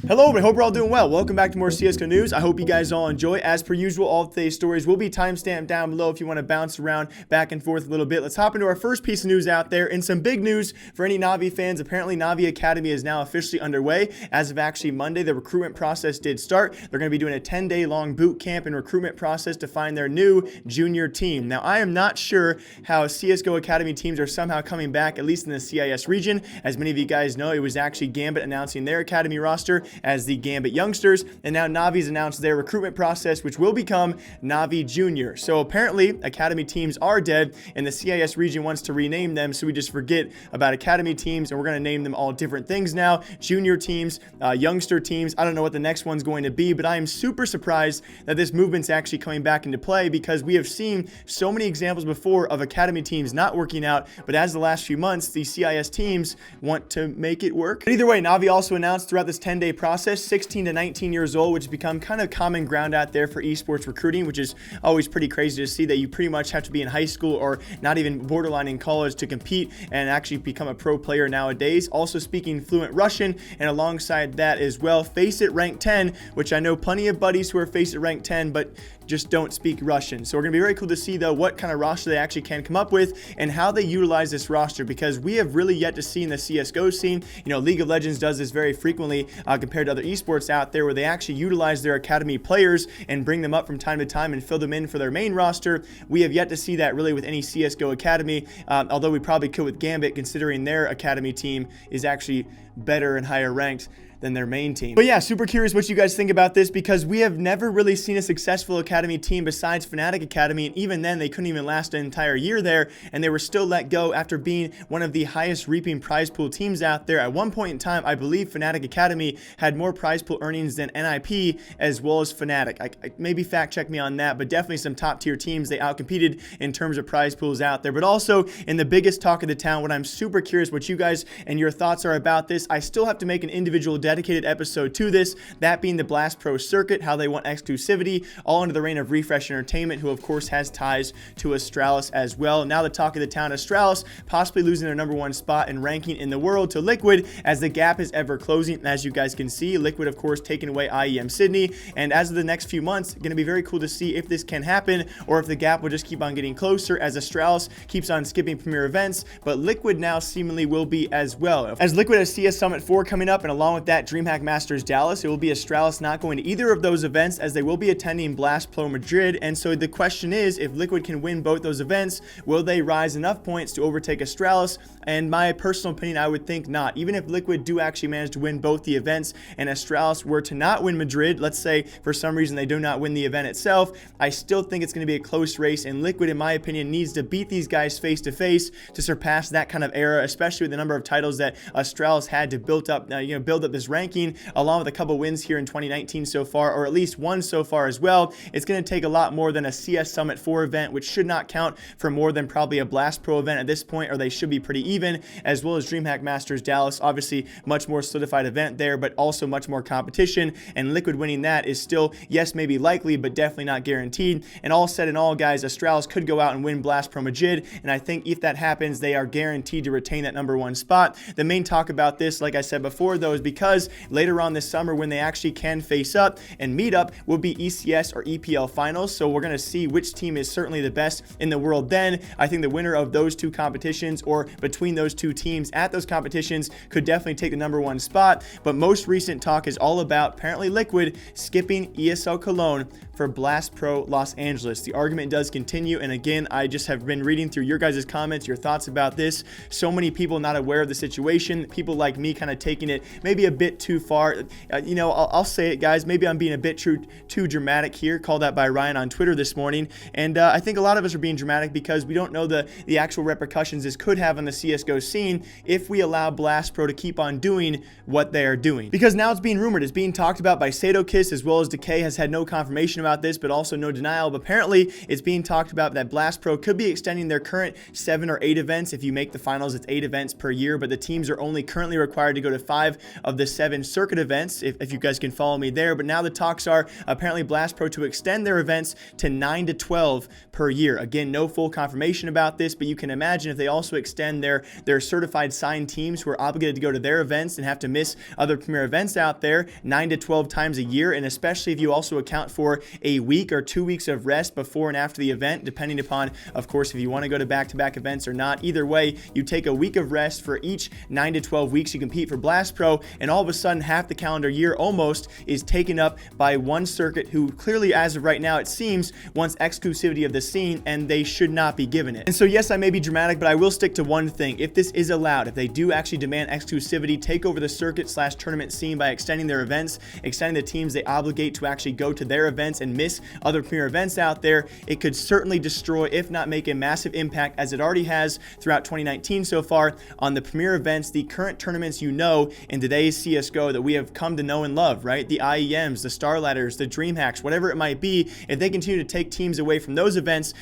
Hello, I hope we're all doing well. Welcome back to more CSGO news. I hope you guys all enjoy. As per usual, all of today's stories will be timestamped down below if you want to bounce around back and forth a little bit. Let's hop into our first piece of news out there, and some big news for any Navi fans. Apparently, Navi Academy is now officially underway. As of actually Monday, the recruitment process did start. They're going to be doing a 10-day long boot camp and recruitment process to find their new junior team. Now, I am not sure how CSGO Academy teams are somehow coming back, at least in the CIS region. As many of you guys know, it was actually Gambit announcing their Academy roster as the Gambit Youngsters, and now Navi's announced their recruitment process, which will become Navi Junior. So apparently, Academy teams are dead, and the CIS region wants to rename them, so we just forget about Academy teams, and we're going to name them all different things now. Junior teams, Youngster teams. I don't know what the next one's going to be, but I am super surprised that this movement's actually coming back into play, because we have seen so many examples before of Academy teams not working out, but as the last few months, the CIS teams want to make it work. But either way, Navi also announced throughout this 10-day process, 16 to 19 years old, which has become kind of common ground out there for esports recruiting, which is always pretty crazy to see that you pretty much have to be in high school or not even borderline in college to compete and actually become a pro player nowadays. Also speaking fluent Russian, and alongside that as well, Faceit rank 10, which I know plenty of buddies who are Faceit rank 10, but just don't speak Russian. So we're going to be very cool to see, though, what kind of roster they actually can come up with and how they utilize this roster, because we have really yet to see in the CSGO scene. You know, League of Legends does this very frequently compared to other esports out there, where they actually utilize their academy players and bring them up from time to time and fill them in for their main roster. We have yet to see that really with any CSGO academy, although we probably could with Gambit, considering their academy team is actually better and higher ranked than their main team. But yeah, super curious what you guys think about this, because we have never really seen a successful academy team besides Fnatic Academy, and even then they couldn't even last an entire year there, and they were still let go after being one of the highest reaping prize pool teams out there. At one point in time, I believe Fnatic Academy had more prize pool earnings than NIP as well as Fnatic. I maybe fact check me on that, but definitely some top tier teams they outcompeted in terms of prize pools out there. But also in the biggest talk of the town, what I'm super curious what you guys and your thoughts are about this. I still have to make an individual dedicated episode to this, that being the Blast Pro circuit, how they want exclusivity, all under the reign of Refresh Entertainment, who of course has ties to Astralis as well. Now the talk of the town, Astralis possibly losing their #1 spot in ranking in the world to Liquid, as the gap is ever closing. As you guys can see, Liquid of course taking away IEM Sydney, and as of the next few months, going to be very cool to see if this can happen, or if the gap will just keep on getting closer as Astralis keeps on skipping premier events. But Liquid now seemingly will be as well, as Liquid has CS Summit 4 coming up, and along with that, DreamHack Masters Dallas. It will be Astralis not going to either of those events, as they will be attending Blast Pro Madrid. And so the question is, if Liquid can win both those events, will they rise enough points to overtake Astralis? And my personal opinion, I would think not. Even if Liquid do actually manage to win both the events and Astralis were to not win Madrid, let's say for some reason they do not win the event itself, I still think it's going to be a close race, and Liquid, in my opinion, needs to beat these guys face to face to surpass that kind of era, especially with the number of titles that Astralis had to build up this ranking, along with a couple wins here in 2019 so far, or at least one so far as well. It's going to take a lot more than a CS Summit 4 event, which should not count for more than probably a Blast Pro event at this point, or they should be pretty even, as well as DreamHack Masters Dallas. Obviously, much more solidified event there, but also much more competition, and Liquid winning that is still, yes, maybe likely, but definitely not guaranteed. And all said and all, guys, Astralis could go out and win Blast Pro Madrid, and I think if that happens, they are guaranteed to retain that #1 spot. The main talk about this, like I said before, though, is because later on this summer, when they actually can face up and meet up, will be ECS or EPL finals. So we're going to see which team is certainly the best in the world then. I think the winner of those two competitions, or between those two teams at those competitions, could definitely take the #1 spot. But most recent talk is all about apparently Liquid skipping ESL Cologne for Blast Pro Los Angeles. The argument does continue, and again, I just have been reading through your guys' comments, your thoughts about this. So many people not aware of the situation, people like me kind of taking it maybe a bit too far. You know, I'll say it, guys, maybe I'm being a bit too dramatic here, called that by Ryan on Twitter this morning, and I think a lot of us are being dramatic because we don't know the actual repercussions this could have on the CSGO scene if we allow Blast Pro to keep on doing what they are doing. Because now it's being rumored, it's being talked about by Sadokiss, as well as Decay has had no confirmation about about this, but also no denial. But apparently, it's being talked about that Blast Pro could be extending their current 7 or 8 events. If you make the finals, it's 8 events per year, but the teams are only currently required to go to 5 of the 7 circuit events, if you guys can follow me there. But now the talks are apparently Blast Pro to extend their events to 9 to 12 per year. Again, no full confirmation about this, but you can imagine if they also extend their certified signed teams who are obligated to go to their events and have to miss other premier events out there 9 to 12 times a year, and especially if you also account for a week or 2 weeks of rest before and after the event, depending upon, of course, if you want to go to back-to-back events or not. Either way, you take a week of rest for each 9 to 12 weeks you compete for Blast Pro, and all of a sudden half the calendar year almost is taken up by one circuit who clearly, as of right now, it seems, wants exclusivity of the scene, and they should not be given it. And so yes, I may be dramatic, but I will stick to one thing. If this is allowed, if they do actually demand exclusivity, take over the circuit/tournament scene by extending their events, extending the teams they obligate to actually go to their events and miss other premier events out there, it could certainly destroy, if not make a massive impact, as it already has throughout 2019 so far, on the premier events, the current tournaments you know in today's CSGO that we have come to know and love, right? The IEMs, the Star Ladders, the DreamHacks, whatever it might be. If they continue to take teams away from those events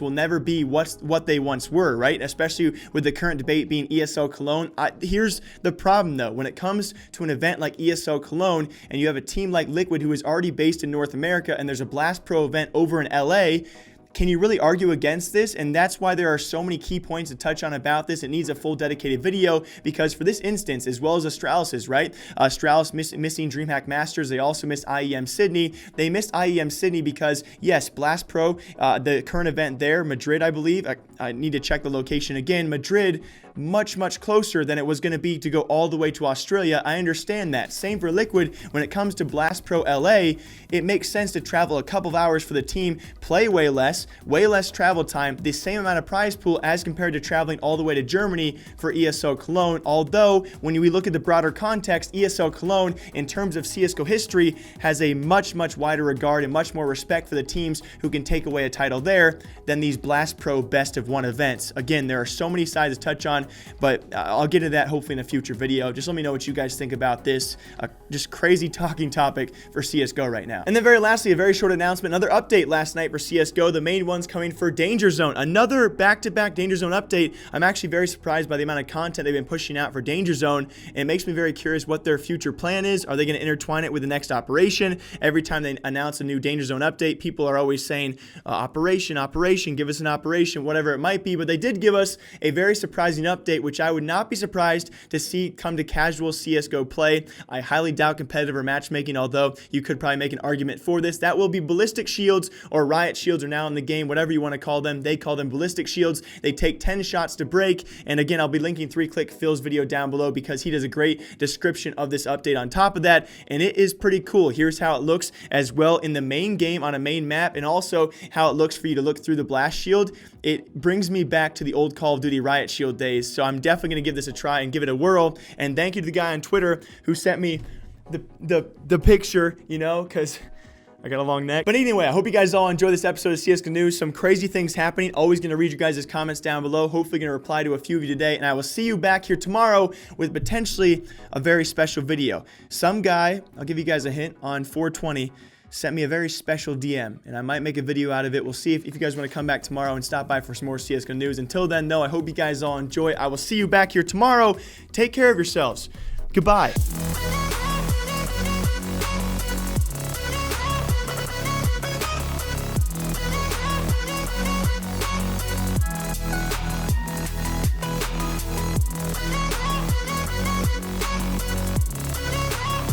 will never be what they once were, right? Especially with the current debate being ESL Cologne. Here's the problem though, when it comes to an event like ESL Cologne and you have a team like Liquid who is already based in North America and there's a Blast Pro event over in LA, can you really argue against this? And that's why there are so many key points to touch on about this. It needs a full dedicated video because for this instance, as well as Astralis's, right? Astralis missing DreamHack Masters. They also missed IEM Sydney. They missed IEM Sydney because, yes, Blast Pro, the current event there, Madrid, I believe. I need to check the location again. Madrid, much closer than it was going to be to go all the way to Australia. I understand that. Same for Liquid. When it comes to Blast Pro LA, it makes sense to travel a couple of hours for the team, play way less travel time, the same amount of prize pool as compared to traveling all the way to Germany for ESL Cologne. Although, when we look at the broader context, ESL Cologne, in terms of CSGO history, has a much wider regard and much more respect for the teams who can take away a title there than these Blast Pro best of one events. Again, there are so many sides to touch on, but I'll get into that hopefully in a future video. Just let me know what you guys think about this just crazy talking topic for CSGO right now. And then very lastly, a very short announcement, another update last night for CSGO. The main one's coming for Danger Zone. Another back-to-back Danger Zone update. I'm actually very surprised by the amount of content they've been pushing out for Danger Zone. And it makes me very curious what their future plan is. Are they going to intertwine it with the next operation? Every time they announce a new Danger Zone update, people are always saying, operation, give us an operation, whatever it might be. But they did give us a very surprising update, which I would not be surprised to see come to casual CSGO play. I highly doubt competitive or matchmaking, although you could probably make an argument for this. That will be Ballistic Shields, or Riot Shields are now in the game, whatever you want to call them. They call them Ballistic Shields. They take 10 shots to break. And again, I'll be linking 3Click Phil's video down below because he does a great description of this update on top of that. And it is pretty cool. Here's how it looks as well in the main game on a main map, and also how it looks for you to look through the blast shield. It brings me back to the old Call of Duty Riot Shield days. So I'm definitely going to give this a try and give it a whirl. And thank you to the guy on Twitter who sent me the picture, you know, because I got a long neck. But anyway, I hope you guys all enjoy this episode of CSGO News. Some crazy things happening. Always going to read you guys' comments down below. Hopefully going to reply to a few of you today. And I will see you back here tomorrow with potentially a very special video. Some guy, I'll give you guys a hint, on 420 sent me a very special DM, and I might make a video out of it. We'll see if you guys want to come back tomorrow and stop by for some more CSGO news. Until then, though, I hope you guys all enjoy. I will see you back here tomorrow. Take care of yourselves. Goodbye.